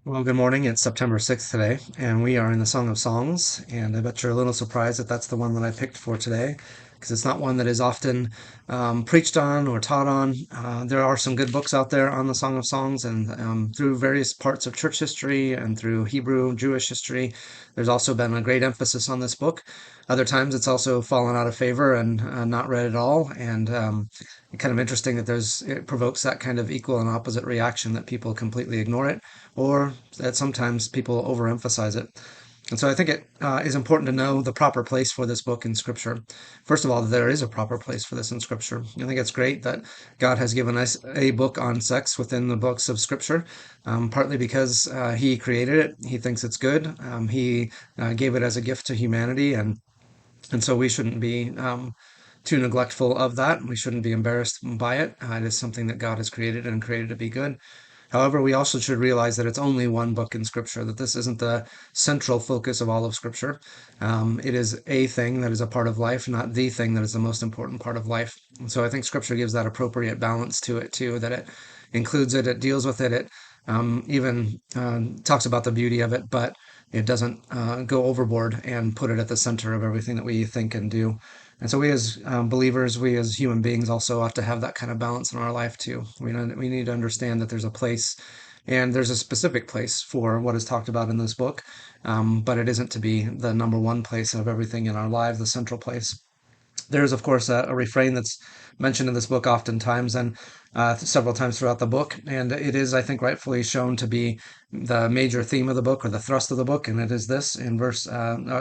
Well, good morning. It's September 6th today, and we are in the Song of Songs. And I bet you're a little surprised that that's the one that I picked for today, because it's not one that is often preached on or taught on. There are some good books out there on the Song of Songs, and through various parts of church history and through Hebrew Jewish history, there's also been a great emphasis on this book. Other times it's also fallen out of favor and not read at all. And kind of interesting that it provokes that kind of equal and opposite reaction that people completely ignore it or that sometimes people overemphasize it. And so I think it is important to know the proper place for this book in Scripture. First of all, there is a proper place for this in Scripture. I think it's great that God has given us a book on sex within the books of Scripture, partly because He created it. He thinks it's good. He gave it as a gift to humanity, and so we shouldn't be too neglectful of that. We shouldn't be embarrassed by it. It is something that God has created and created to be good. However, we also should realize that it's only one book in Scripture, that this isn't the central focus of all of Scripture. It is a thing that is a part of life, not the thing that is the most important part of life. And so I think Scripture gives that appropriate balance to it, too, that it includes it, it deals with it, it even talks about the beauty of it, but it doesn't go overboard and put it at the center of everything that we think and do. And so we as believers, we as human beings also have to have that kind of balance in our life too. We need to understand that there's a place and there's a specific place for what is talked about in this book, but it isn't to be the number one place of everything in our lives, the central place. There's, of course, a refrain that's mentioned in this book oftentimes and several times throughout the book. And it is, I think, rightfully shown to be the major theme of the book or the thrust of the book. And it is this in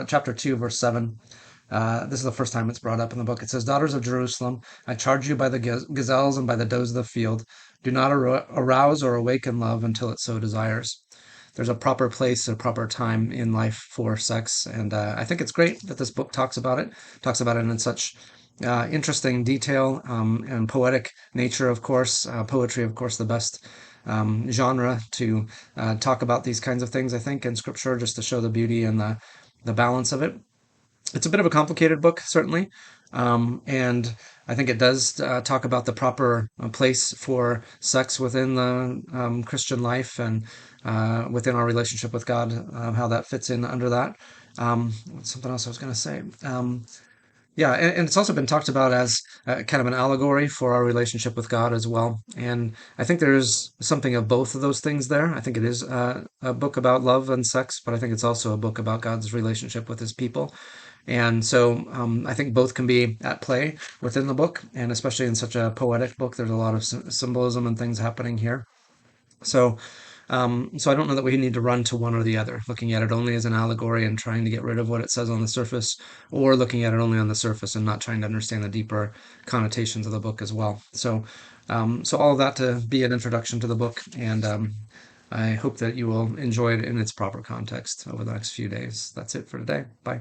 chapter 2, verse 7. This is the first time it's brought up in the book. It says, Daughters of Jerusalem, I charge you by the gazelles and by the does of the field, do not arouse or awaken love until it so desires. There's a proper place, a proper time in life for sex. And I think it's great that this book talks about it in such interesting detail and poetic nature, of course. Poetry, of course, the best genre to talk about these kinds of things, I think, in scripture, just to show the beauty and the balance of it. It's a bit of a complicated book, certainly. And I think it does talk about the proper place for sex within the Christian life and within our relationship with God, how that fits in under that. Something else I was going to say. Yeah, and it's also been talked about as kind of an allegory for our relationship with God as well. And I think there's something of both of those things there. I think it is a book about love and sex, but I think it's also a book about God's relationship with his people. And so I think both can be at play within the book, and especially in such a poetic book, there's a lot of symbolism and things happening here. So, so I don't know that we need to run to one or the other, looking at it only as an allegory and trying to get rid of what it says on the surface, or looking at it only on the surface and not trying to understand the deeper connotations of the book as well. So, so all of that to be an introduction to the book, and I hope that you will enjoy it in its proper context over the next few days. That's it for today. Bye.